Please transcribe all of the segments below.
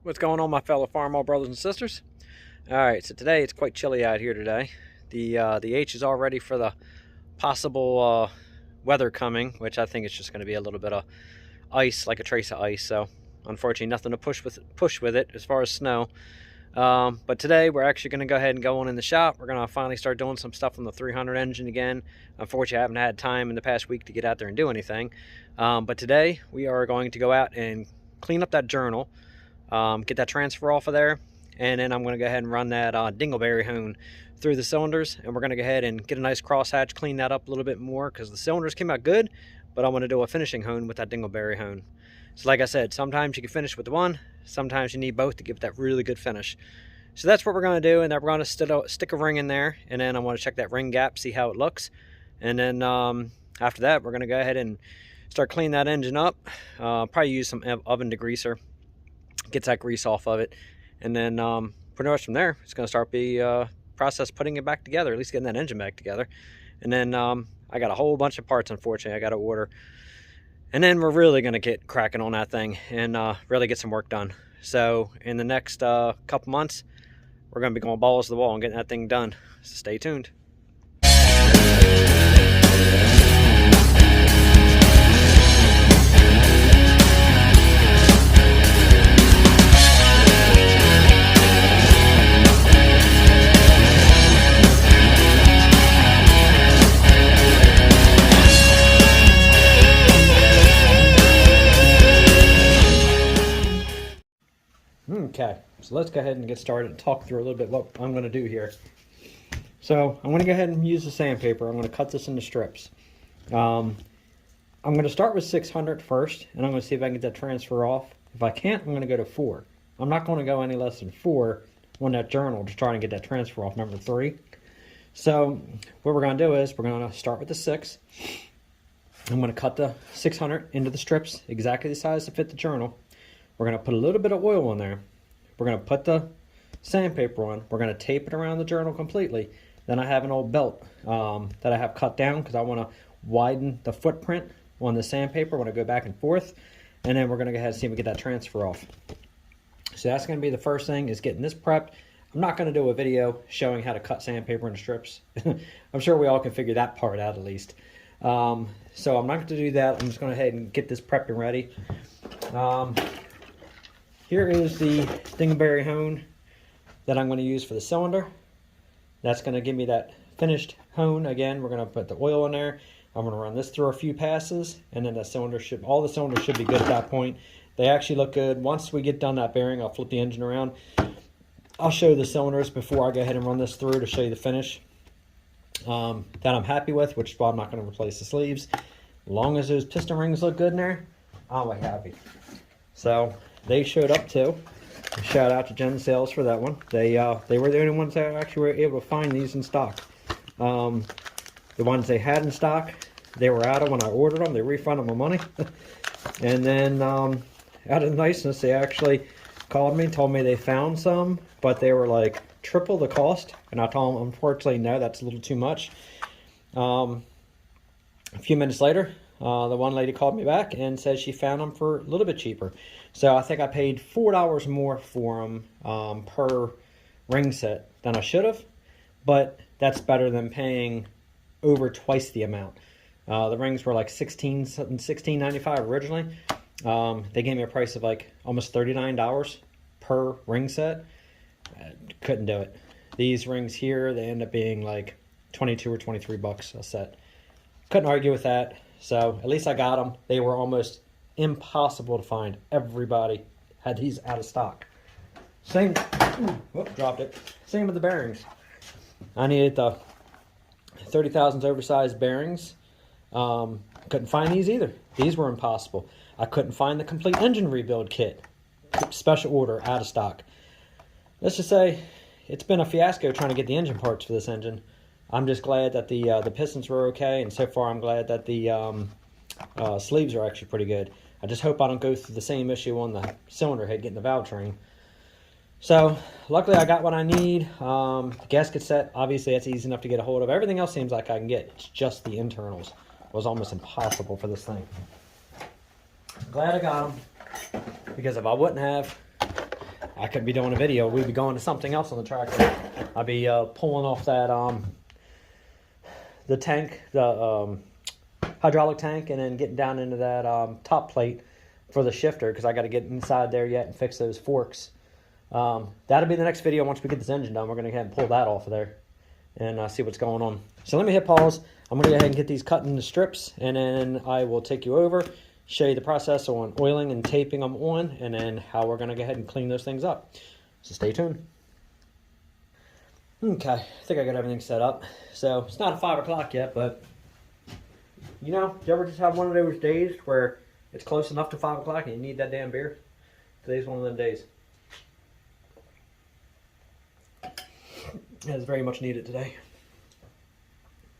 What's going on, my fellow farmall brothers and sisters? All right, so today it's quite chilly out here today. The H is all ready for the possible weather coming, which I think it's just going to be a little bit of ice, like a trace of ice. So unfortunately, nothing to push with it as far as snow. But today we're actually going to go ahead and go on in the shop. We're going to finally start doing some stuff on the 300 engine again. Unfortunately, I haven't had time in the past week to get out there and do anything. But today we are going to go out and clean up that journal. Get that transfer off of there, and then I'm going to go ahead and run that dingleberry hone through the cylinders, and we're going to go ahead and get a nice crosshatch, clean that up a little bit more because the cylinders came out good, but I want to do a finishing hone with that dingleberry hone. So like I said, sometimes you can finish with one, sometimes you need both to give that really good finish. So that's what we're going to do, and then we're going to stick a ring in there, and then I want to check that ring gap, see how it looks, and then after that we're going to go ahead and start cleaning that engine up. Probably use some oven degreaser, gets that grease off of it, and then pretty much from there it's going to start the process putting it back together, at least getting that engine back together. And then I got a whole bunch of parts, unfortunately, I got to order, and then we're really going to get cracking on that thing and really get some work done. So in the next couple months we're going to be going balls to the wall and getting that thing done, so stay tuned. Okay, so let's go ahead and get started and talk through a little bit what I'm going to do here. So I'm going to go ahead and use the sandpaper. I'm going to cut this into strips. I'm going to start with 600 first, and I'm going to see if I can get that transfer off. If I can't, I'm going to go to 4. I'm not going to go any less than 4 on that journal to try and get that transfer off, number 3. So what we're going to do is we're going to start with the 6. I'm going to cut the 600 into the strips, exactly the size to fit the journal. We're going to put a little bit of oil on there. We're going to put the sandpaper on. We're going to tape it around the journal completely. Then I have an old belt that I have cut down because I want to widen the footprint on the sandpaper when I go back and forth. And then we're going to go ahead and see if we get that transfer off. So that's going to be the first thing, is getting this prepped. I'm not going to do a video showing how to cut sandpaper into strips. I'm sure we all can figure that part out at least. So I'm not going to do that. I'm just going to go ahead and get this prepped and ready. Here is the dingleberry hone that I'm going to use for the cylinder. That's going to give me that finished hone. Again, we're going to put the oil in there. I'm going to run this through a few passes, and then all the cylinders should be good at that point. They actually look good. Once we get done that bearing, I'll flip the engine around. I'll show you the cylinders before I go ahead and run this through to show you the finish that I'm happy with, which is why I'm not going to replace the sleeves. As long as those piston rings look good in there, I'll be happy. So they showed up too. Shout out to Gen Sales for that one. They were the only ones that actually were able to find these in stock. The ones they had in stock, they were out of when I ordered them. They refunded my money. And then out of niceness, they actually called me and told me they found some, but they were like triple the cost. And I told them, unfortunately, no, that's a little too much. A few minutes later, the one lady called me back and said she found them for a little bit cheaper. So I think I paid $4 more for them per ring set than I should have, but that's better than paying over twice the amount. The rings were like $16.95 originally. They gave me a price of like almost $39 per ring set. Couldn't do it. These rings here, they end up being like 22 or 23 bucks a set. Couldn't argue with that. So at least I got them. They were almost impossible to find. Everybody had these out of stock. Same, whoop, dropped it. Same with the bearings. I needed the 30 thousandths oversized bearings. Couldn't find these either. These were impossible. I couldn't find the complete engine rebuild kit. Special order, out of stock. Let's just say it's been a fiasco trying to get the engine parts for this engine. I'm just glad that the pistons were okay, and so far I'm glad that the sleeves are actually pretty good. I just hope I don't go through the same issue on the cylinder head getting the valve train. So luckily I got what I need. The gasket set, obviously that's easy enough to get a hold of. Everything else seems like I can get. It's just the internals. It was almost impossible for this thing. Glad I got them, because if I wouldn't have, I couldn't be doing a video. We'd be going to something else on the tractor. I'd be pulling off that the tank, the hydraulic tank, and then getting down into that top plate for the shifter, because I got to get inside there yet and fix those forks. That'll be the next video. Once we get this engine done, we're going to go ahead and pull that off of there and see what's going on. So let me hit pause. I'm going to go ahead and get these cut into strips, and then I will take you over, show you the process on oiling and taping them on, and then how we're going to go ahead and clean those things up. So stay tuned. Okay, I think I got everything set up. So it's not 5 o'clock yet, but you know, do you ever just have one of those days where it's close enough to 5 o'clock and you need that damn beer? Today's one of them days. It's very much needed today.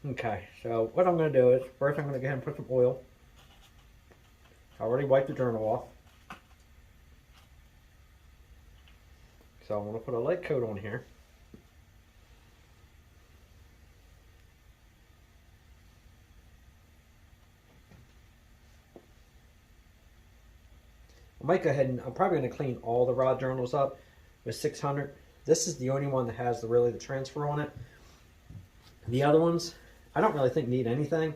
Okay, so what I'm going to do is, first I'm going to go ahead and put some oil. I already wiped the journal off. So I'm going to put a light coat on here. I might go ahead and, I'm probably going to clean all the rod journals up with 600. This is the only one that has the transfer on it. The other ones, I don't really think need anything,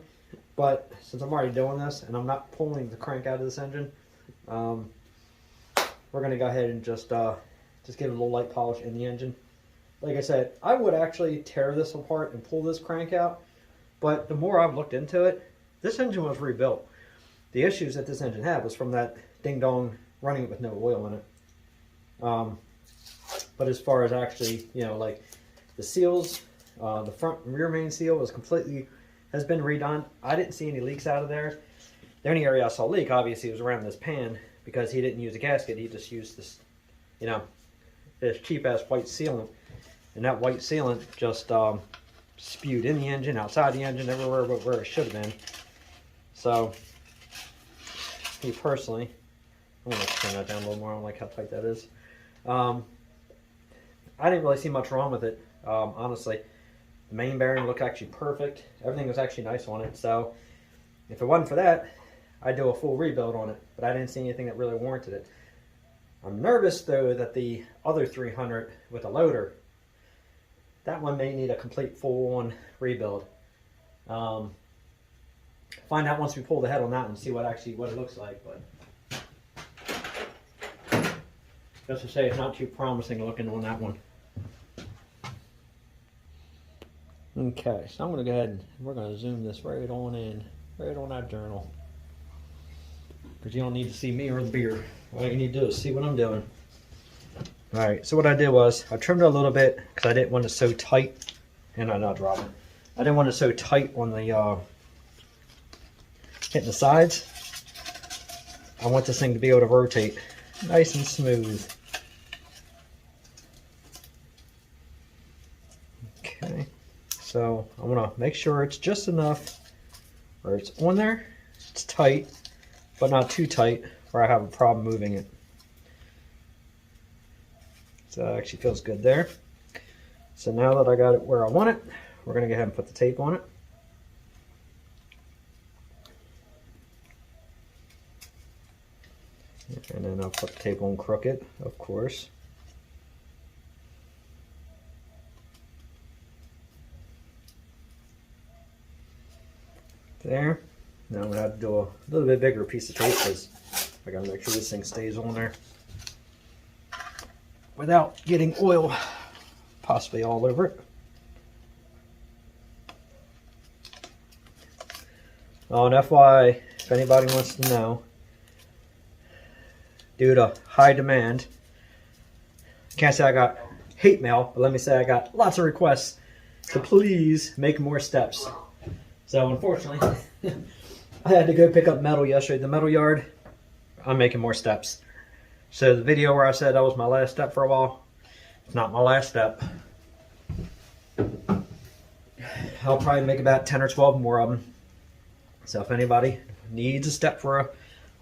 but since I'm already doing this and I'm not pulling the crank out of this engine, we're going to go ahead and just give it a little light polish in the engine. Like I said, I would actually tear this apart and pull this crank out, but the more I've looked into it, this engine was rebuilt. The issues that this engine had was from that ding-dong running it with no oil in it. But as far as actually, you know, like the seals, the front and rear main seal has been redone. I didn't see any leaks out of there. The only area I saw leak, obviously, was around this pan, because he didn't use a gasket. He just used this, you know, this cheap-ass white sealant. And that white sealant just spewed in the engine, outside the engine, everywhere but where it should have been. So, me personally, I'm going to turn that down a little more. I don't like how tight that is. I didn't really see much wrong with it, honestly. The main bearing looked actually perfect. Everything was actually nice on it. So if it wasn't for that, I'd do a full rebuild on it. But I didn't see anything that really warranted it. I'm nervous, though, that the other 300 with a loader, that one may need a complete full-on rebuild. Find out once we pull the head on that one, see what it looks like. But just to say, it's not too promising looking on that one. Okay, so I'm going to go ahead and we're going to zoom this right on in, right on that journal. Because you don't need to see me or the beer. All you need to do is see what I'm doing. Alright, so what I did was, I trimmed it a little bit because I didn't want it so tight. And I'm not dropping. I didn't want it so tight on the, hitting the sides. I want this thing to be able to rotate nice and smooth. Okay, so I'm gonna make sure it's just enough where it's on there, it's tight, but not too tight where I have a problem moving it. So it actually feels good there. So now that I got it where I want it, we're gonna go ahead and put the tape on it. And then I'll put the tape on crooked, of course. There. Now I'm going to have to do a little bit bigger piece of tape because I got to make sure this thing stays on there without getting oil possibly all over it. Oh, and FYI, if anybody wants to know, due to high demand, can't say I got hate mail, but let me say I got lots of requests to please make more steps. So unfortunately, I had to go pick up metal yesterday at the metal yard. I'm making more steps. So the video where I said that was my last step for a while, it's not my last step. I'll probably make about 10 or 12 more of them. So if anybody needs a step for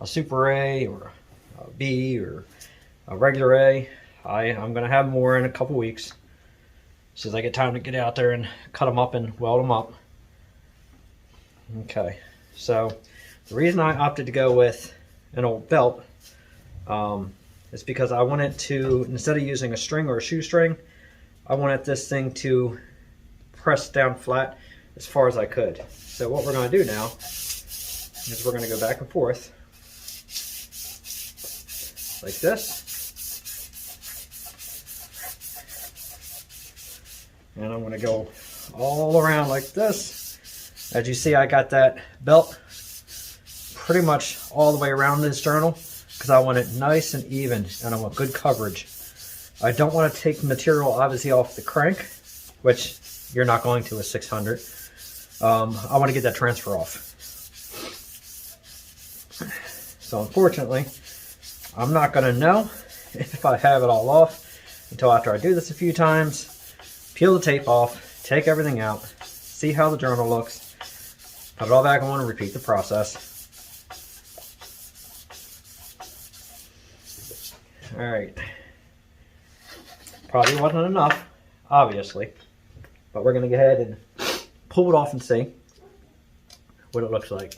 a Super A or a B or a regular A, I'm going to have more in a couple weeks. So as I get time to get out there and cut them up and weld them up. Okay, so the reason I opted to go with an old belt is because I want it to, instead of using a string or a shoestring, I wanted this thing to press down flat as far as I could. So what we're going to do now is we're going to go back and forth like this. And I'm going to go all around like this. As you see, I got that belt pretty much all the way around this journal because I want it nice and even and I want good coverage. I don't want to take material obviously off the crank, which you're not going to with 600. I want to get that transfer off. So unfortunately, I'm not going to know if I have it all off until after I do this a few times. Peel the tape off, take everything out, see how the journal looks, put it all back on and repeat the process. Alright. Probably wasn't enough, obviously, but we're going to go ahead and pull it off and see what it looks like.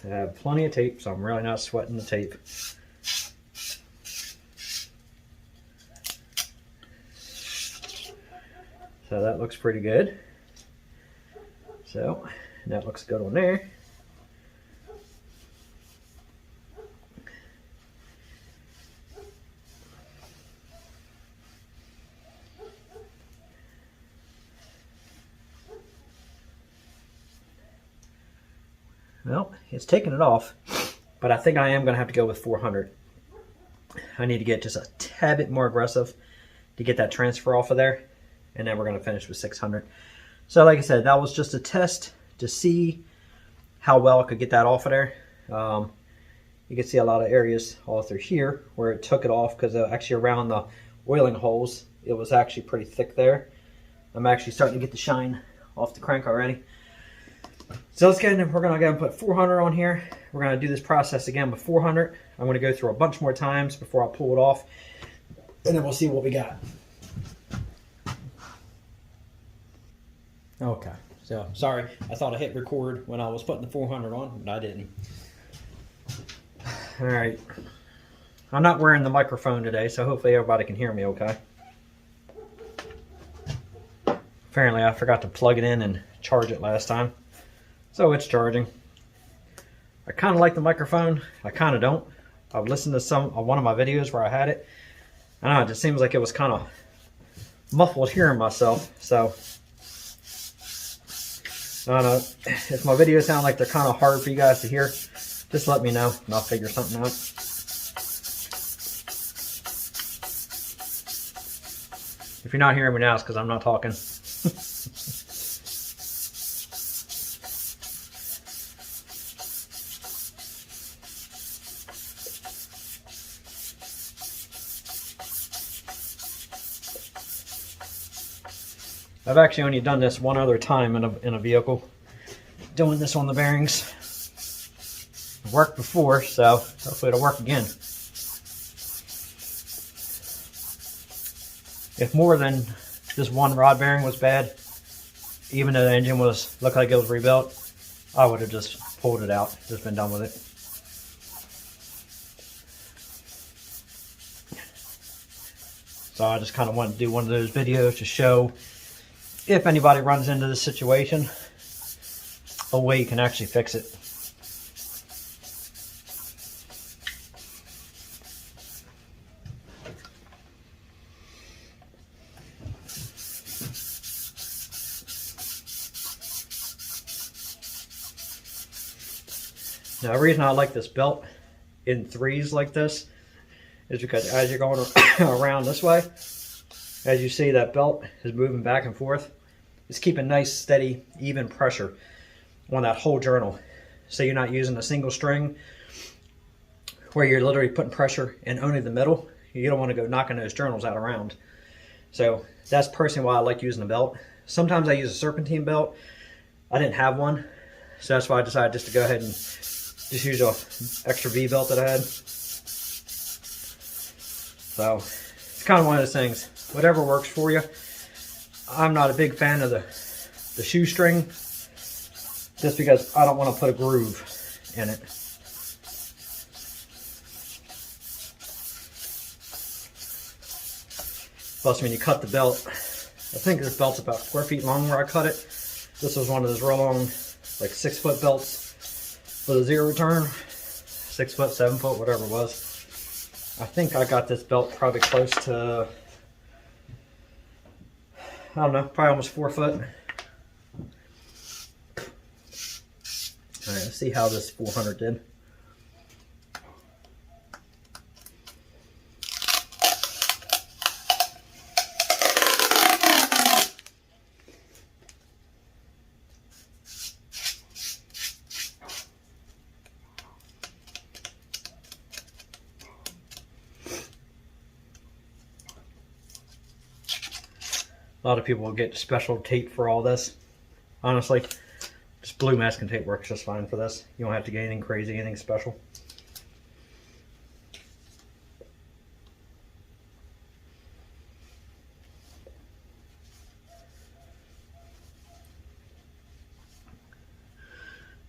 I have plenty of tape, so I'm really not sweating the tape. So that looks pretty good. So that looks good on there. Well, it's taking it off, but I think I am going to have to go with 400. I need to get just a tad bit more aggressive to get that transfer off of there, and then we're going to finish with 600. So like I said, that was just a test to see how well I could get that off of there. You can see a lot of areas all through here where it took it off because actually around the oiling holes, it was actually pretty thick there. I'm actually starting to get the shine off the crank already. So let's get in. We're going to go and put 400 on here. We're going to do this process again with 400. I'm going to go through a bunch more times before I pull it off, and then we'll see what we got. Okay, so sorry, I thought I hit record when I was putting the 400 on, but I didn't. All right, I'm not wearing the microphone today, so hopefully everybody can hear me okay. Apparently I forgot to plug it in and charge it last time. So it's charging. I kind of like the microphone. I kind of don't. I've listened to one of my videos where I had it. I don't know, it just seems like it was kind of muffled hearing myself. So I don't know. If my videos sound like they're kind of hard for you guys to hear, just let me know and I'll figure something out. If you're not hearing me now, it's because I'm not talking. I've actually only done this one other time in a vehicle, doing this on the bearings. It worked before, so hopefully it'll work again. If more than this one rod bearing was bad, even though the engine looked like it was rebuilt, I would have just pulled it out, just been done with it. So I just kind of wanted to do one of those videos to show if anybody runs into this situation, a way you can actually fix it. Now the reason I like this belt in threes like this is because as you're going around this way, as you see that belt is moving back and forth, it's keeping nice, steady, even pressure on that whole journal. So you're not using a single string where you're literally putting pressure in only the middle. You don't want to go knocking those journals out around. So that's personally why I like using a belt. Sometimes I use a serpentine belt. I didn't have one, so that's why I decided just to go ahead and just use an extra V belt that I had. So it's kind of one of those things, whatever works for you. I'm not a big fan of the the shoestring, just because I don't want to put a groove in it. Plus, when you cut the belt, I think this belt's about 4 feet long where I cut it. This was one of those real long, like 6-foot belts with a 0 turn. 6 foot, 7 foot, whatever it was. I think I got this belt probably close to, I don't know, probably almost 4 foot. All right, let's see how this 400 did. A lot of people will get special tape for all this. Honestly, just blue masking tape works just fine for this. You don't have to get anything crazy, anything special.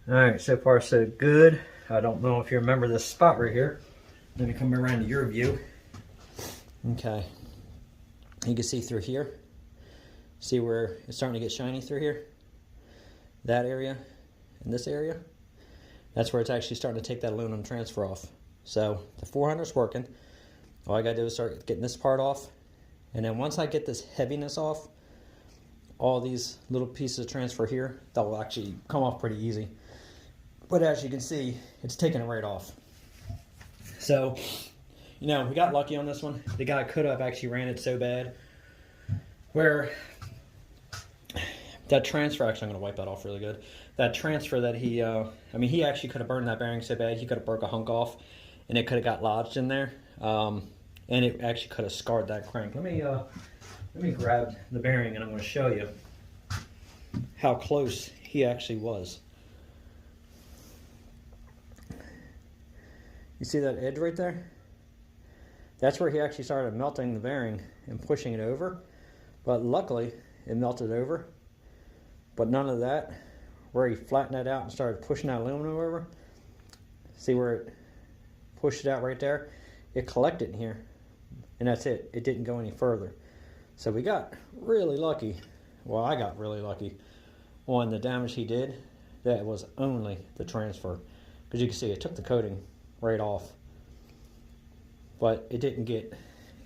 Alright, so far so good. I don't know if you remember this spot right here. Let me come around to your view. Okay. You can see through here. See where it's starting to get shiny through here? That area and this area. That's where it's actually starting to take that aluminum transfer off. So the 400's working. All I gotta do is start getting this part off. And then once I get this heaviness off, all these little pieces of transfer here, that will actually come off pretty easy. But as you can see, it's taking it right off. So, you know, we got lucky on this one. The guy could have actually ran it so bad where that transfer, actually I'm going to wipe that off really good. That transfer that he, I mean, he actually could have burned that bearing so bad, he could have broke a hunk off and it could have got lodged in there. And it actually could have scarred that crank. Let me grab the bearing and I'm going to show you how close he actually was. You see that edge right there? That's where he actually started melting the bearing and pushing it over. But luckily, it melted over. But none of that, where he flattened that out and started pushing that aluminum over. See where it pushed it out right there? It collected in here. And that's it. It didn't go any further. So we got really lucky. Well, I got really lucky on the damage he did. That was only the transfer. Because you can see it took the coating right off. But it didn't get,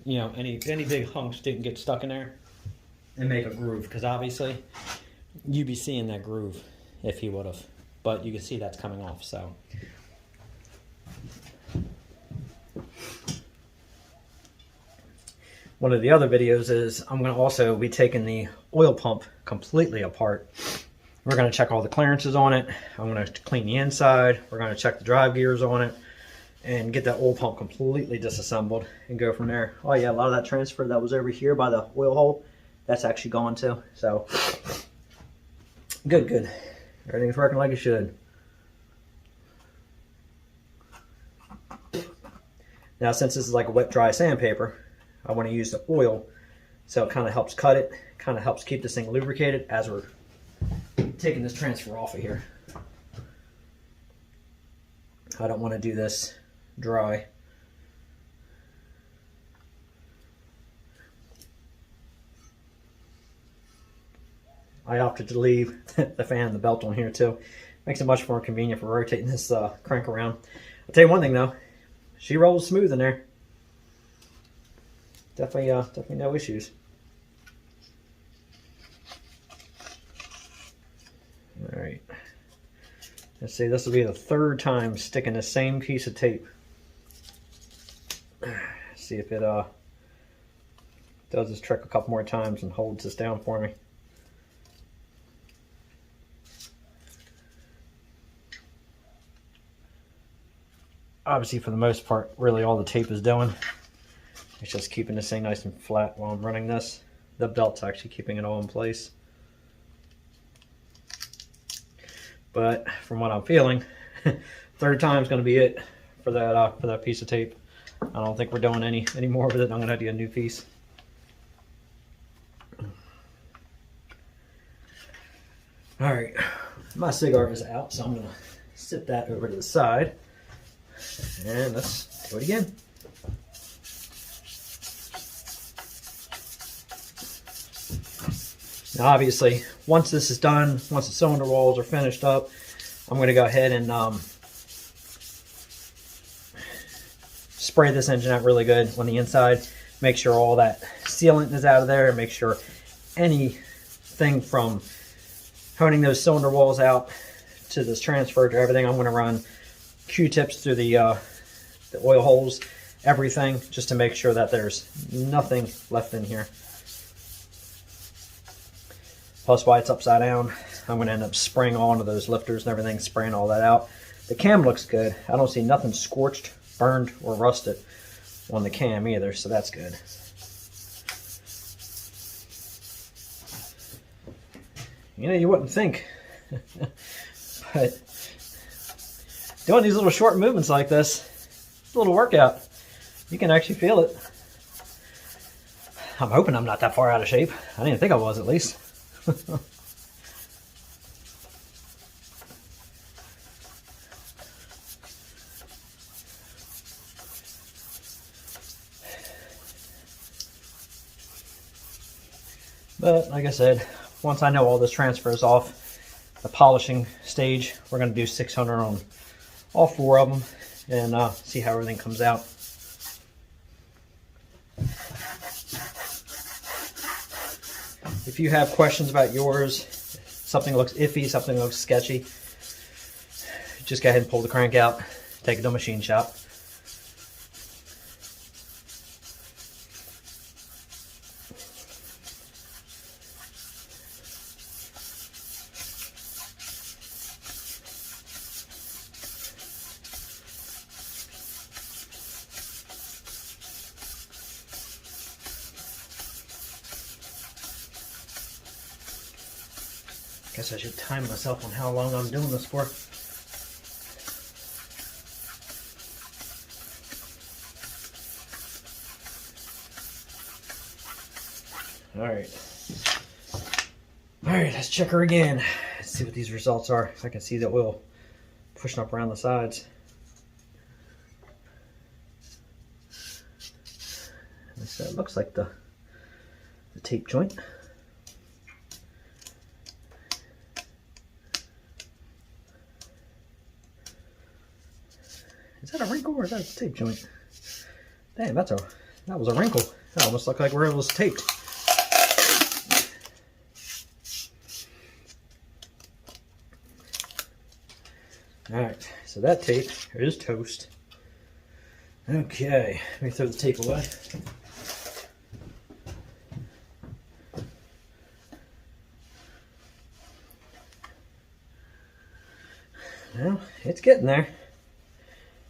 you know, any big hunks didn't get stuck in there and make a groove. Because obviously, you'd be seeing that groove if he would have. But you can see that's coming off, so. One of the other videos is I'm going to also be taking the oil pump completely apart. We're going to check all the clearances on it. I'm going to clean the inside. We're going to check the drive gears on it and get that oil pump completely disassembled and go from there. Oh yeah, a lot of that transfer that was over here by the oil hole, that's actually gone too. So good. Everything's working like it should. Now since this is like a wet dry sandpaper, I want to use the oil so it kind of helps cut it, kind of helps keep this thing lubricated as we're taking this transfer off of here. I don't want to do this dry. I opted to leave the fan and the belt on here too. Makes it much more convenient for rotating this crank around. I'll tell you one thing though, she rolls smooth in there. Definitely no issues. All right. Let's see, this will be the 3rd time sticking the same piece of tape. See if it does this trick a couple more times and holds this down for me. Obviously, for the most part, really all the tape is doing, it's just keeping this thing nice and flat while I'm running this. The belt's actually keeping it all in place. But from what I'm feeling, 3rd time's going to be it for that piece of tape. I don't think we're doing any more with it. I'm going to have to get a new piece. All right, my cigar is out, so I'm gonna sit that over to the side, and let's do it again. Now obviously, once this is done, once the cylinder walls are finished up, I'm gonna go ahead and spray this engine out really good on the inside. Make sure all that sealant is out of there, and make sure anything from honing those cylinder walls out to this transfer to everything, I'm going to run Q-tips through the oil holes, everything, just to make sure that there's nothing left in here. Plus, why it's upside down, I'm going to end up spraying onto those lifters and everything, spraying all that out. The cam looks good. I don't see nothing scorched, burned, or rusted on the cam either, so that's good. You know, you wouldn't think, but doing these little short movements like this, it's a little workout. You can actually feel it. I'm hoping I'm not that far out of shape. I didn't think I was, at least. But like I said, once I know all this transfers off, the polishing stage, we're going to do 600 on all 4 of them and see how everything comes out. If you have questions about yours, something looks iffy, something looks sketchy, just go ahead and pull the crank out, take it to a machine shop. Guess I should time myself on how long I'm doing this for. All right, let's check her again. Let's see what these results are. I can see the oil pushing up around the sides. So it looks like the tape joint. Is that a wrinkle or is that a tape joint? Damn, that was a wrinkle. That almost looked like where it was taped. Alright, so that tape is toast. Okay, let me throw the tape away. Well, it's getting there.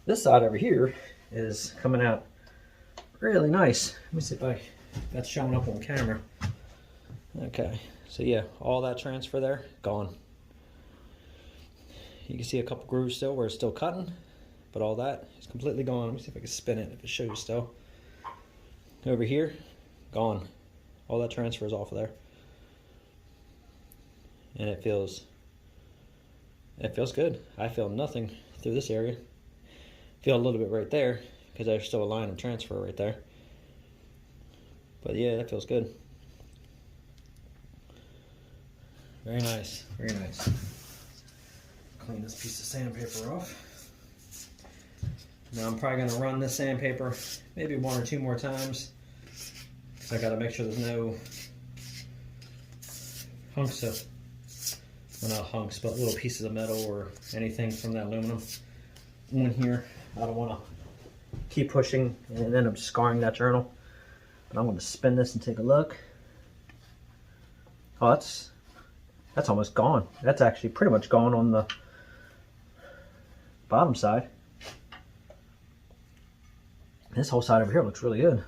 This side over here is coming out really nice. Let me see if that's showing up on camera. Okay, so yeah, all that transfer there, gone. You can see a couple grooves still where it's still cutting, but all that is completely gone. Let me see if I can spin it, if it shows still. Over here, gone. All that transfer is off of there. And it feels good. I feel nothing through this area. Feel a little bit right there because there's still a line of transfer right there. But yeah, that feels good. Very nice, very nice. Clean this piece of sandpaper off. Now I'm probably going to run this sandpaper maybe 1 or 2 more times because I got to make sure there's no hunks of, well, not hunks, but little pieces of metal or anything from that aluminum in here. I don't want to keep pushing and end up scarring that journal. But I'm going to spin this and take a look. Oh, that's almost gone. That's actually pretty much gone on the bottom side. This whole side over here looks really good.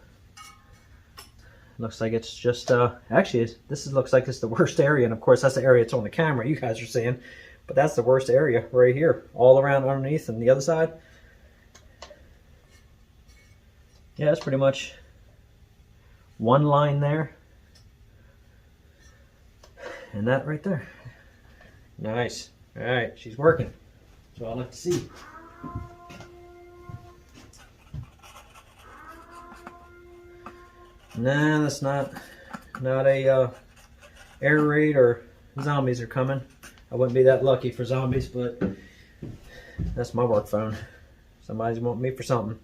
Looks like it's just, actually, looks like it's the worst area. And of course, that's the area it's on the camera you guys are seeing. But that's the worst area right here. All around underneath and the other side. Yeah, that's pretty much one line there. And that right there. Nice. All right, she's working. That's what I like to see. Nah, that's not a air raid or zombies are coming. I wouldn't be that lucky for zombies, but that's my work phone. Somebody's wanting me for something.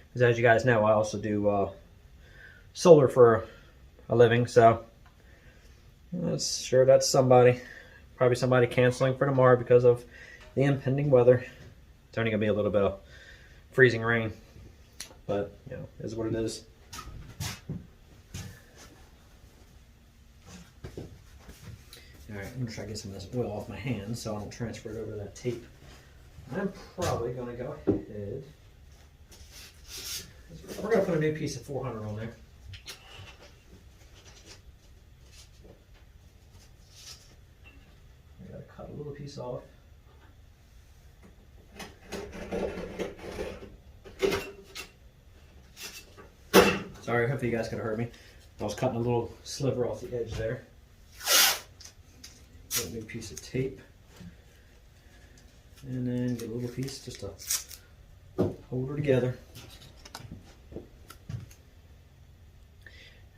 Because as you guys know, I also do solar for a living, so that's somebody. Probably somebody canceling for tomorrow because of the impending weather. It's only gonna be a little bit of freezing rain, but you know, it is what it is. All right, I'm gonna try to get some of this oil off my hands so I don't transfer it over to that tape. I'm probably gonna go ahead. We're gonna put a new piece of 400 on there. I gotta cut a little piece off. Sorry, hopefully you guys could have heard me. I was cutting a little sliver off the edge there. Get a new piece of tape. And then get a little piece just to hold her together.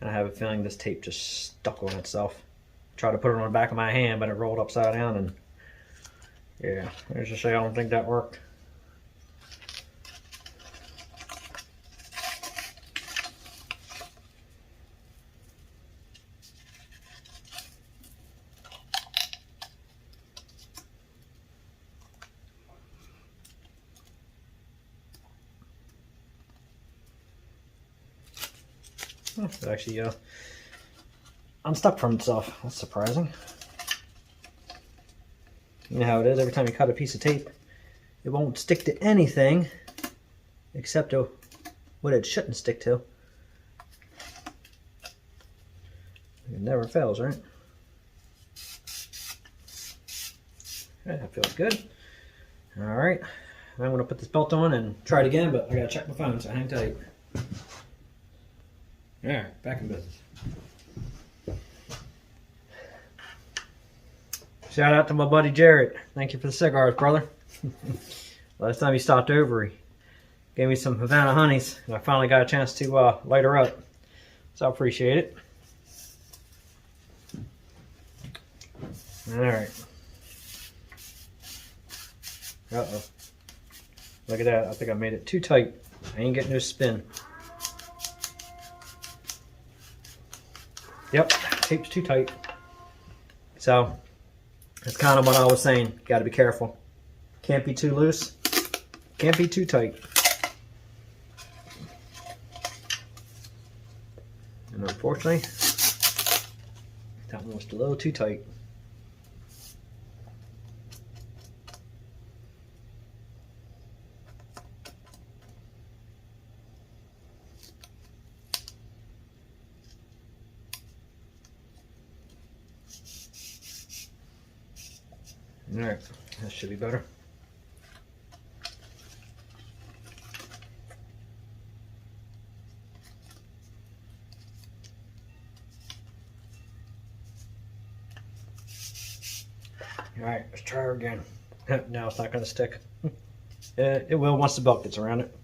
And I have a feeling this tape just stuck on itself. Tried to put it on the back of my hand, but it rolled upside down, and yeah, there's just say I don't think that worked. It actually unstuck from itself. That's surprising. You know how it is, every time you cut a piece of tape, it won't stick to anything except to what it shouldn't stick to. It never fails, right? Okay, that feels good. All right, I'm gonna put this belt on and try it again, but I gotta check my phone, so hang tight. All right, back in business. Shout out to my buddy Jarrett. Thank you for the cigars, brother. Last time he stopped over, he gave me some Havana honeys, and I finally got a chance to light her up. So I appreciate it. All right. Uh-oh. Look at that. I think I made it too tight. I ain't getting no spin. Yep, tape's too tight. So that's kind of what I was saying. Got to be careful. Can't be too loose. Can't be too tight. And unfortunately, that one was a little too tight. Alright, that should be better. Alright, let's try her again. No, it's not going to stick. It will once the belt gets around it.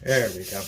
There we go.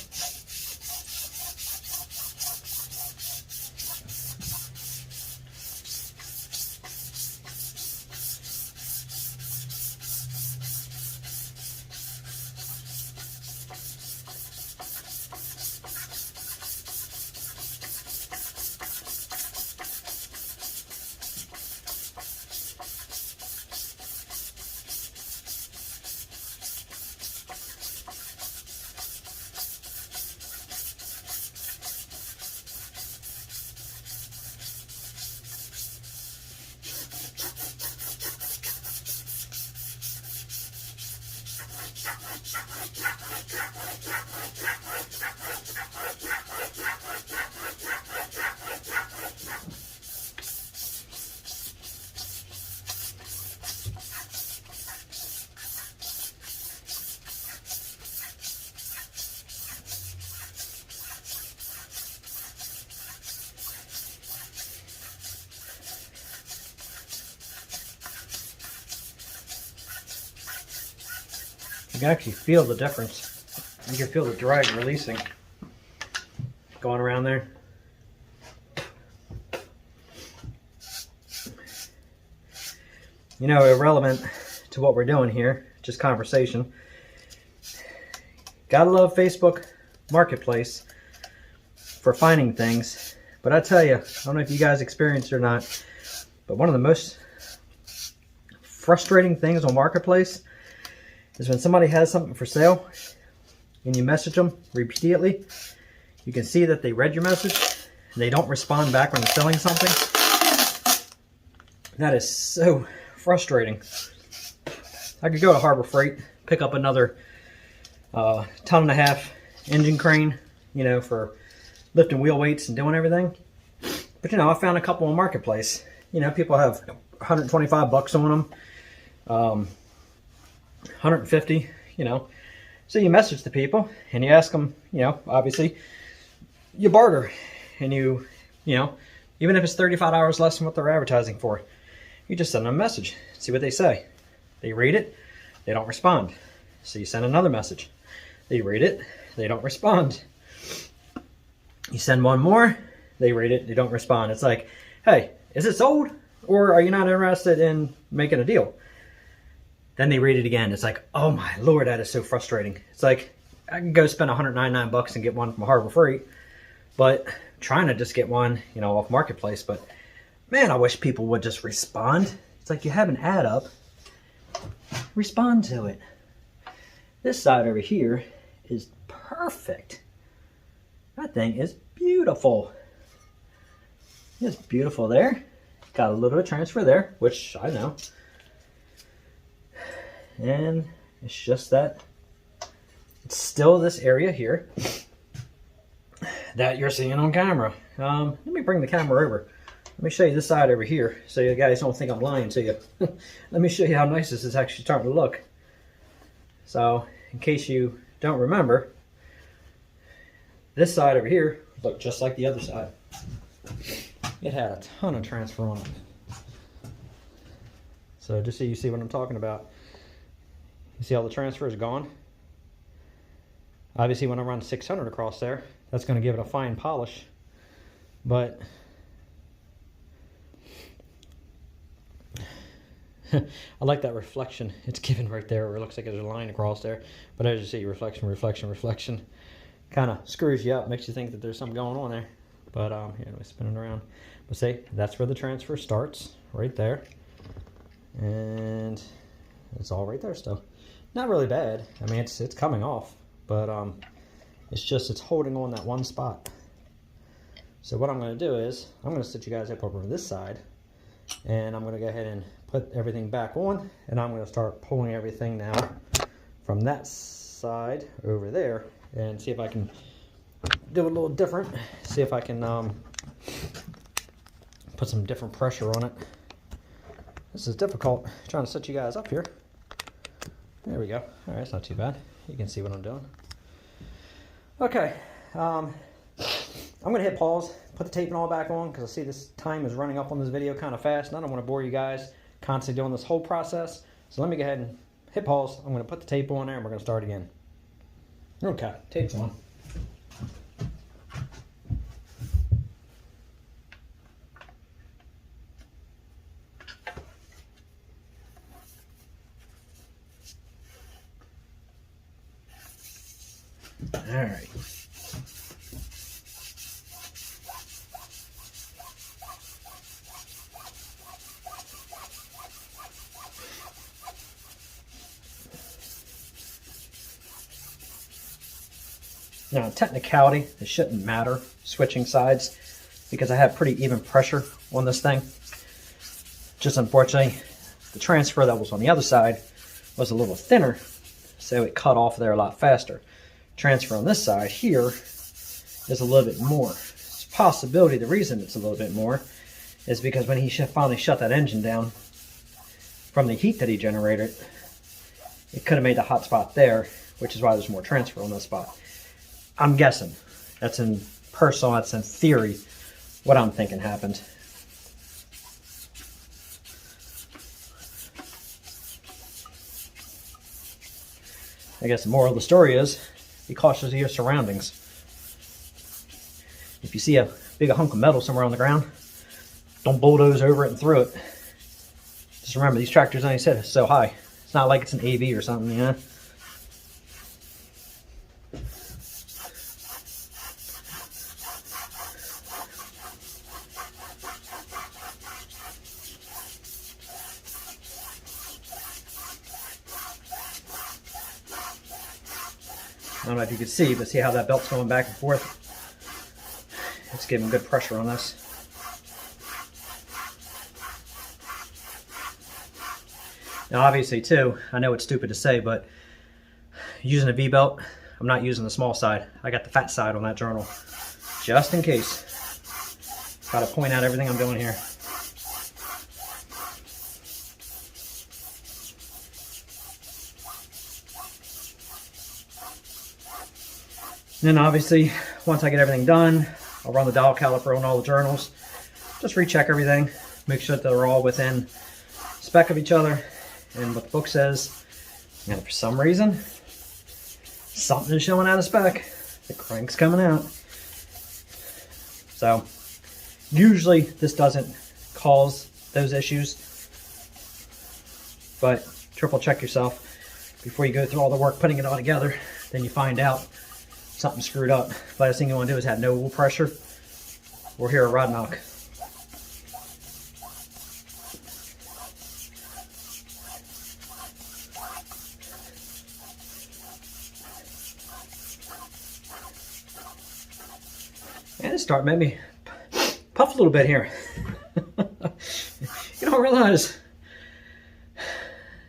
You can actually feel the difference. You can feel the drag releasing, going around there. You know, irrelevant to what we're doing here, just conversation. Gotta love Facebook Marketplace for finding things. But I tell you, I don't know if you guys experienced it or not, but one of the most frustrating things on Marketplace is when somebody has something for sale and you message them repeatedly. You can see that they read your message and they don't respond back when they're selling something. That is so frustrating. I could go to Harbor Freight, pick up another 1.5-ton engine crane, you know, for lifting wheel weights and doing everything. But you know, I found a couple on Marketplace. You know, people have 125 bucks on them, 150, you know. So you message the people and you ask them, you know, obviously you barter, and you know, even if it's $35 less than what they're advertising for, you just send them a message, see what they say. They read it, they don't respond. So you send another message. They read it, they don't respond. You send one more, they read it, they don't respond. It's like, hey, is it sold? Or are you not interested in making a deal? Then they read it again. It's like, oh my Lord, that is so frustrating. It's like, I can go spend 199 bucks and get one from Harbor Freight, but I'm trying to just get one, you know, off Marketplace. But man, I wish people would just respond. It's like, you have an ad up, respond to it. This side over here is perfect. That thing is beautiful. It's beautiful there. Got a little bit of transfer there, which I know. And it's just that it's still this area here that you're seeing on camera. Let me bring the camera over. Let me show you this side over here so you guys don't think I'm lying to you. Let me show you how nice this is actually starting to look. So, in case you don't remember, this side over here looked just like the other side. It had a ton of transfer on it. So just so you see what I'm talking about. You see all the transfer is gone? Obviously when I run 600 across there, that's going to give it a fine polish. But I like that reflection it's given right there, where it looks like there's a line across there. But as you see, reflection, reflection, reflection. Kind of screws you up, makes you think that there's something going on there. But here, let me spin it around. But see, that's where the transfer starts, right there. And it's all right there still. Not really bad. I mean, it's coming off, but it's holding on that one spot. So what I'm going to do is I'm going to sit you guys up over this side, and I'm going to go ahead and put everything back on, and I'm going to start pulling everything now from that side over there, and see if I can do it a little different. See if I can put some different pressure on it. This is difficult trying to set you guys up here. There we go. All right, it's not too bad. You can see what I'm doing. Okay, I'm gonna hit pause, put the taping all back on, because I see this time is running up on this video kind of fast, and I don't want to bore you guys constantly doing this whole process. So let me go ahead and hit pause. I'm gonna put the tape on there, and we're gonna start again. Okay, tape's on. All right. Now, technicality, it shouldn't matter switching sides because I have pretty even pressure on this thing. Just unfortunately, the transfer that was on the other side was a little thinner, so it cut off there a lot faster. Transfer on this side here is a little bit more. It's a possibility the reason it's a little bit more is because when he finally shut that engine down from the heat that he generated, it could have made the hot spot there, which is why there's more transfer on this spot. I'm guessing. That's in personal, that's in theory, what I'm thinking happened. I guess the moral of the story is, be cautious of your surroundings. If you see a big hunk of metal somewhere on the ground, don't bulldoze over it and throw it. Just remember, these tractors, like I said, are so high. It's not like it's an AV or something, you know? I don't know if you can see, but see how that belt's going back and forth? It's giving good pressure on this. Now obviously too, I know it's stupid to say, but using a V-belt, I'm not using the small side. I got the fat side on that journal, just in case. Got to point out everything I'm doing here. And then obviously, once I get everything done, I'll run the dial caliper on all the journals. Just recheck everything, make sure that they're all within spec of each other and what the book says. And for some reason, something is showing out of spec. The crank's coming out. So usually this doesn't cause those issues, but triple check yourself before you go through all the work putting it all together. Then you find out something screwed up. Last thing you want to do is have no oil pressure or hear a rod knock. And it's starting to make me puff a little bit here. You don't realize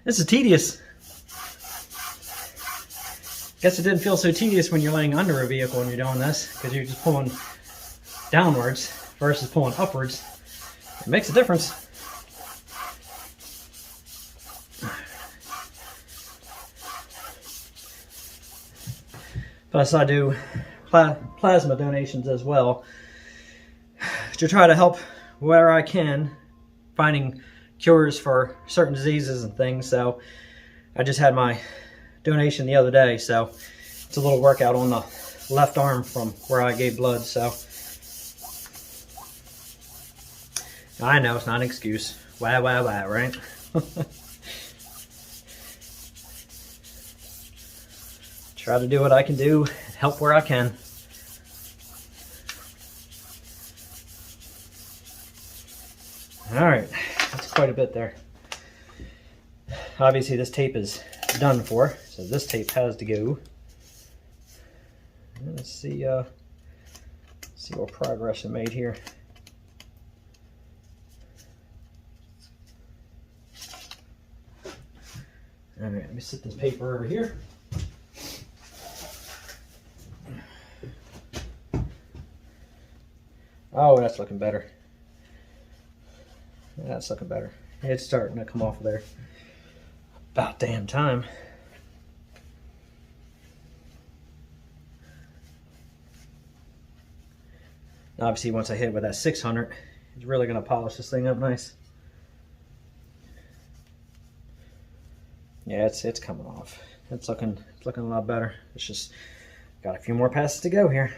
this is tedious. Guess it didn't feel so tedious when you're laying under a vehicle and you're doing this, because you're just pulling downwards versus pulling upwards. It makes a difference. Plus I do plasma donations as well to try to help where I can, finding cures for certain diseases and things. So I just had my donation the other day, so it's a little workout on the left arm from where I gave blood. So I know it's not an excuse. Wah, wah, wah, right? Try to do what I can do and help where I can. All right, that's quite a bit there. Obviously this tape is done for, so this tape has to go. And let's see what progress I made here. All right, let me set this paper over here. Oh, that's looking better. That's looking better. It's starting to come off of there. About damn time. Obviously, once I hit it with that 600, it's really going to polish this thing up nice. Yeah, it's coming off. It's looking a lot better. It's just got a few more passes to go here.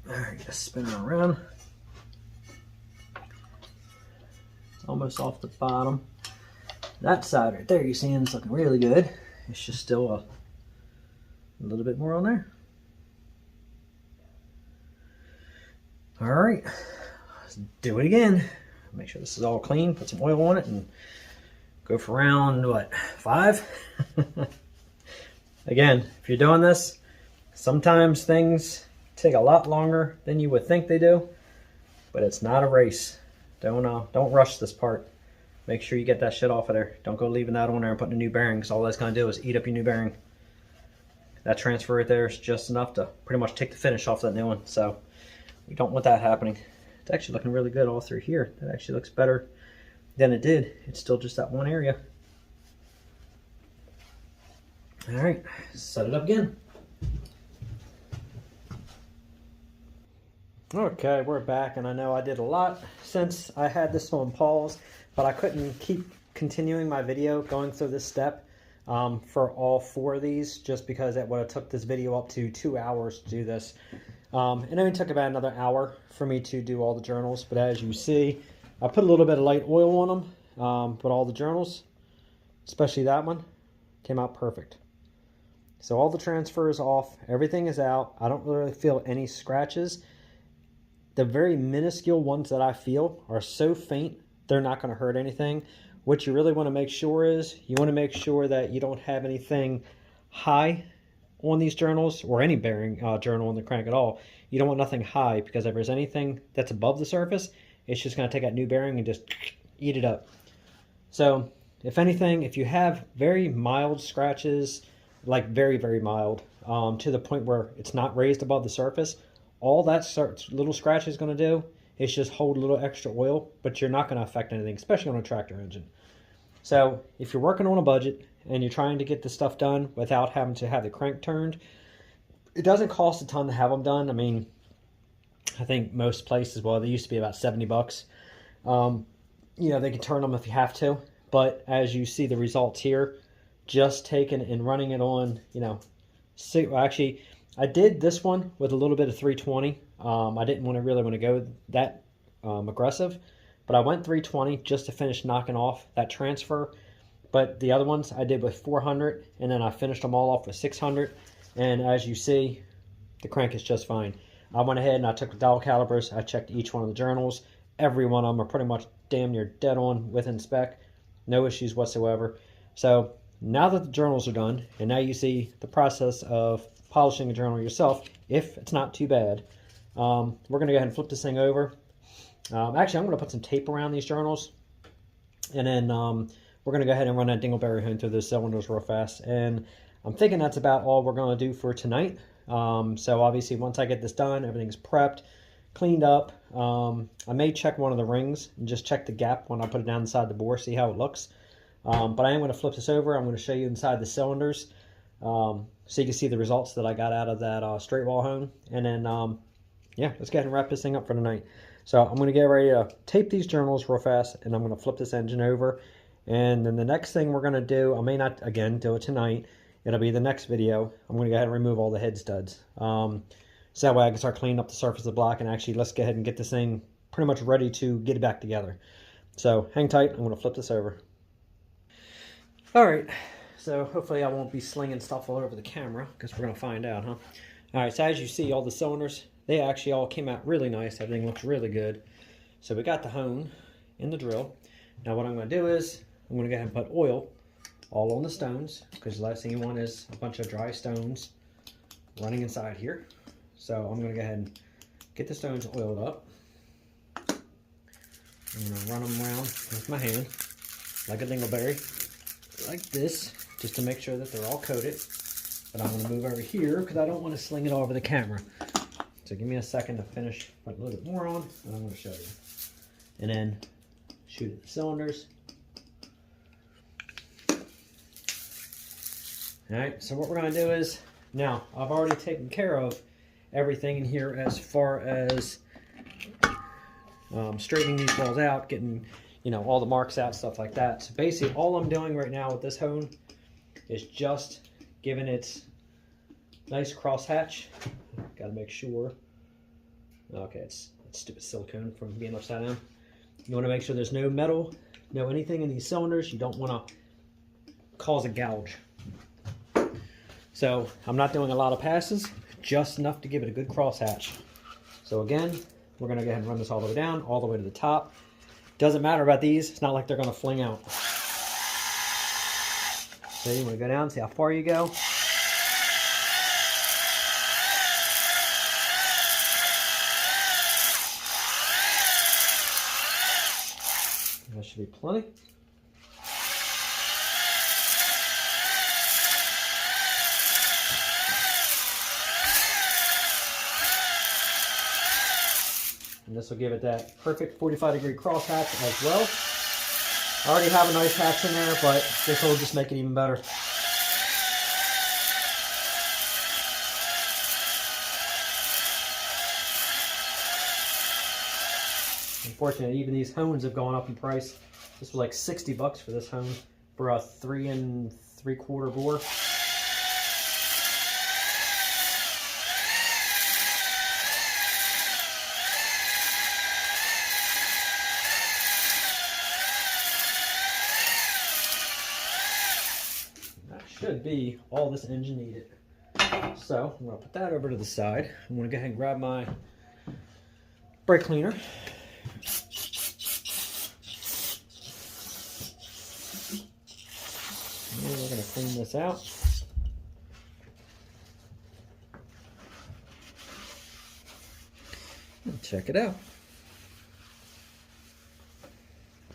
Alright, just spin it around. Almost off the bottom. That side right there, you see, it's looking really good. It's just still a little bit more on there. Alright, let's do it again. Make sure this is all clean, put some oil on it, and go for round, what, 5? Again, if you're doing this, sometimes things take a lot longer than you would think they do, but it's not a race. Don't rush this part. Make sure you get that shit off of there. Don't go leaving that on there and putting a new bearing, because all that's going to do is eat up your new bearing. That transfer right there is just enough to pretty much take the finish off that new one, so we don't want that happening. It's actually looking really good all through here. That actually looks better than it did. It's still just that one area. All right, set it up again. Okay, we're back, and I know I did a lot since I had this on pause, but I couldn't keep continuing my video going through this step for all 4 of these, just because it would have took this video up to 2 hours to do this. It only took about another hour for me to do all the journals, but as you see, I put a little bit of light oil on them, but all the journals, especially that one, came out perfect. So all the transfer is off, everything is out. I don't really feel any scratches. The very minuscule ones that I feel are so faint, they're not going to hurt anything. What you really want to make sure is, you want to make sure that you don't have anything high on these journals, or any bearing journal on the crank at all. You don't want nothing high, because if there's anything that's above the surface, it's just going to take that new bearing and just eat it up. So if anything, if you have very mild scratches, like very, very mild, to the point where it's not raised above the surface, all that little scratch is going to do is just hold a little extra oil, but you're not going to affect anything, especially on a tractor engine. So if you're working on a budget and you're trying to get this stuff done without having to have the crank turned, it doesn't cost a ton to have them done. I mean, I think most places, well, they used to be about 70 bucks. You know, they can turn them if you have to, but as you see the results here, just taking and running it on, you know, actually, I did this one with a little bit of 320. I didn't really want to go that aggressive, but I went 320 just to finish knocking off that transfer. But the other ones I did with 400, and then I finished them all off with 600. And as you see, the crank is just fine. I went ahead and I took the dial calipers. I checked each one of the journals. Every one of them are pretty much damn near dead on within spec. No issues whatsoever. So now that the journals are done, and now you see the process of polishing a journal yourself, if it's not too bad, we're going to go ahead and flip this thing over. Actually, I'm going to put some tape around these journals, and then we're going to go ahead and run that dingleberry hone through those cylinders real fast. And I'm thinking that's about all we're going to do for tonight. So obviously, once I get this done, everything's prepped, cleaned up. I may check one of the rings and just check the gap when I put it down inside the bore, see how it looks. But I am going to flip this over. I'm going to show you inside the cylinders, so you can see the results that I got out of that straight wall hone. And then, yeah, let's go ahead and wrap this thing up for tonight. So I'm going to get ready to tape these journals real fast, and I'm going to flip this engine over. And then the next thing we're going to do, I may not, again, do it tonight. It'll be the next video. I'm going to go ahead and remove all the head studs. So that way I can start cleaning up the surface of the block, and actually let's go ahead and get this thing pretty much ready to get it back together. So hang tight. I'm going to flip this over. All right. So hopefully I won't be slinging stuff all over the camera, because we're going to find out, huh? All right, so as you see, all the cylinders, they actually all came out really nice. Everything looks really good. So we got the hone in the drill. Now what I'm going to do is I'm going to go ahead and put oil all on the stones, because the last thing you want is a bunch of dry stones running inside here. So I'm going to go ahead and get the stones oiled up. I'm going to run them around with my hand like a dingleberry, like this, just to make sure that they're all coated. But I'm going to move over here because I don't want to sling it all over the camera. So give me a second to finish, put a little bit more on, and I'm going to show you. And then shoot at the cylinders. Alright, so what we're going to do is, now I've already taken care of everything in here as far as straightening these balls out, getting, you know, all the marks out, stuff like that. So basically all I'm doing right now with this hone is just giving it nice cross hatch. Got to make sure. Okay, it's stupid silicone from being upside down. You want to make sure there's no metal, no anything in these cylinders. You don't want to cause a gouge. So I'm not doing a lot of passes, just enough to give it a good cross hatch. So again, we're going to go ahead and run this all the way down, all the way to the top. Doesn't matter about these. It's not like they're going to fling out. So you want to go down, see how far you go. That should be plenty. And this will give it that perfect 45-degree cross hatch as well. I already have a nice hatch in there, but this will just make it even better. Unfortunately, even these hones have gone up in price. This was like 60 bucks for this hone for a 3 3/4 bore. That should be all this engine needed. So I'm going to put that over to the side. I'm going to go ahead and grab my brake cleaner. And we're going to clean this out. And check it out.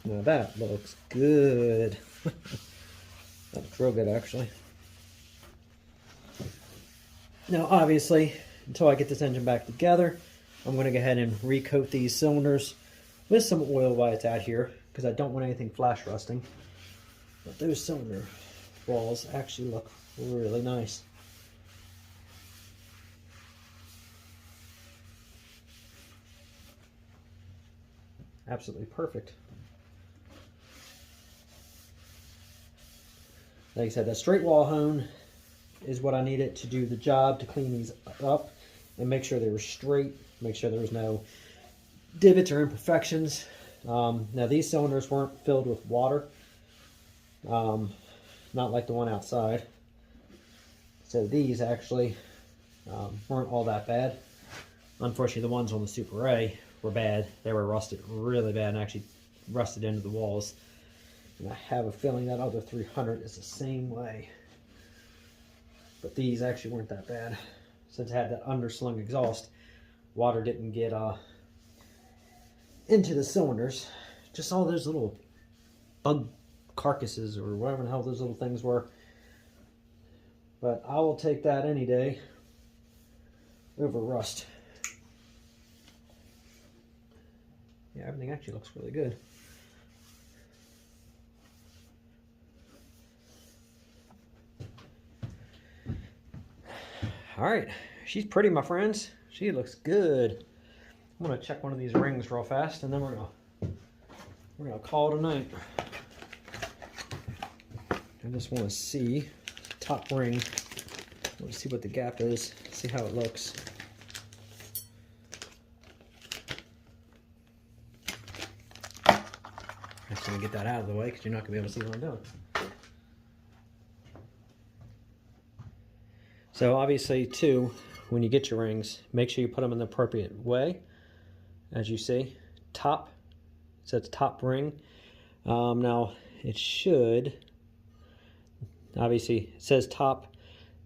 Now that looks good. That looks real good, actually. Now, obviously, until I get this engine back together, I'm going to go ahead and recoat these cylinders with some oil while it's out here, because I don't want anything flash rusting. But those cylinder walls actually look really nice. Absolutely perfect. Like I said, that straight wall hone is what I needed to do the job, to clean these up and make sure they were straight, make sure there was no divots or imperfections. Now these cylinders weren't filled with water, not like the one outside. So these actually weren't all that bad. Unfortunately, the ones on the Super A were bad. They were rusted really bad and actually rusted into the walls. And I have a feeling that other 300 is the same way. But these actually weren't that bad. Since it had that underslung exhaust, water didn't get into the cylinders. Just all those little bug carcasses or whatever the hell those little things were. But I will take that any day over rust. Yeah, everything actually looks really good. All right, she's pretty, my friends. She looks good. I'm gonna check one of these rings real fast, and then we're gonna call it a night. I just want to see top ring. I want to see what the gap is. See how it looks. I'm just gonna get that out of the way because you're not gonna be able to see what I'm doing. So obviously too, when you get your rings, make sure you put them in the appropriate way. As you see, top, it says top ring. Now it should, obviously it says top,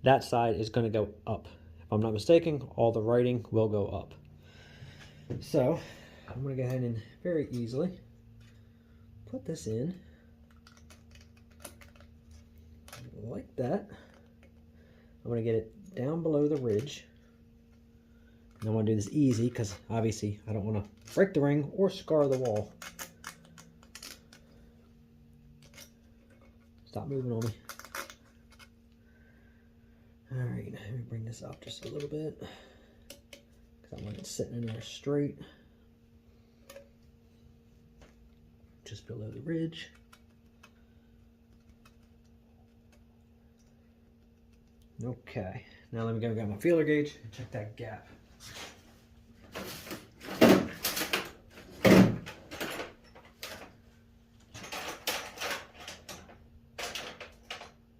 that side is going to go up. If I'm not mistaken, all the writing will go up. So I'm going to go ahead and very easily put this in like that. I'm going to get it down below the ridge. And I want to do this easy because obviously I don't want to break the ring or scar the wall. Stop moving on me. Alright, let me bring this up just a little bit because I want it sitting in there straight. Just below the ridge. Okay, now let me go get my feeler gauge and check that gap. As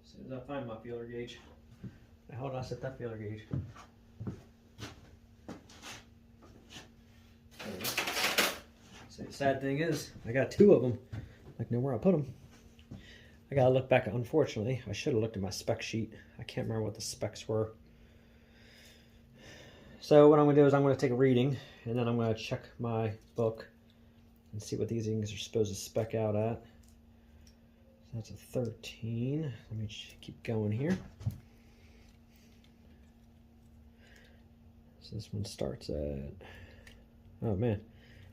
soon as I find my feeler gauge. Now how do I set that feeler gauge? So the sad thing is, I got two of them. I know where I put them. I gotta look back. Unfortunately, I should have looked at my spec sheet. I can't remember what the specs were. So what I'm gonna do is I'm gonna take a reading, and then I'm gonna check my book and see what these things are supposed to spec out at. So that's a 13. Let me keep going here. So this one starts at, oh man,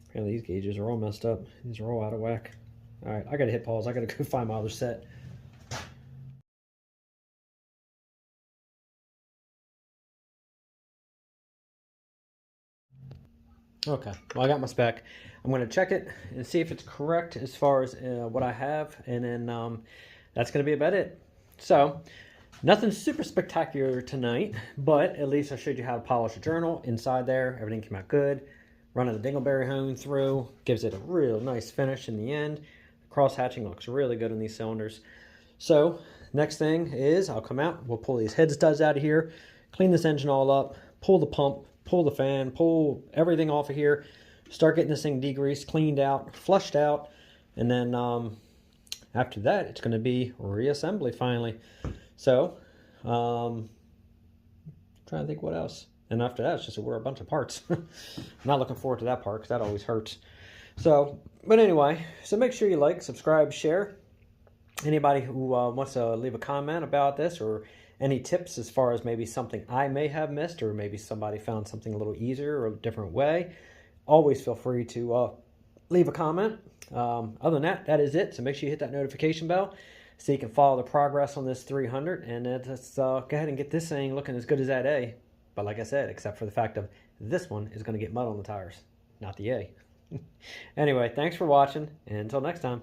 apparently these gauges are all messed up. These are all out of whack. All right, I gotta hit pause. I gotta go find my other set. Okay, well, I got my spec. I'm going to check it and see if it's correct as far as what I have, and then that's going to be about it. So, nothing super spectacular tonight, but at least I showed you how to polish a journal inside there. Everything came out good. Running the dingleberry hone through gives it a real nice finish in the end. The cross hatching looks really good on these cylinders. So, next thing is I'll come out, we'll pull these head studs out of here, clean this engine all up, pull the pump, pull the fan, pull everything off of here, start getting this thing degreased, cleaned out, flushed out, and then after that it's going to be reassembly finally. So trying to think what else, and after that it's just a bunch of parts. I'm not looking forward to that part because that always hurts. So, but anyway, so make sure you like, subscribe, share. Anybody who wants to leave a comment about this, or any tips as far as maybe something I may have missed, or maybe somebody found something a little easier or a different way, always feel free to leave a comment. Other than that, that is it. So make sure you hit that notification bell so you can follow the progress on this 300. And let's go ahead and get this thing looking as good as that A. But like I said, except for the fact of this one is going to get mud on the tires, not the A. Anyway, thanks for watching, and until next time.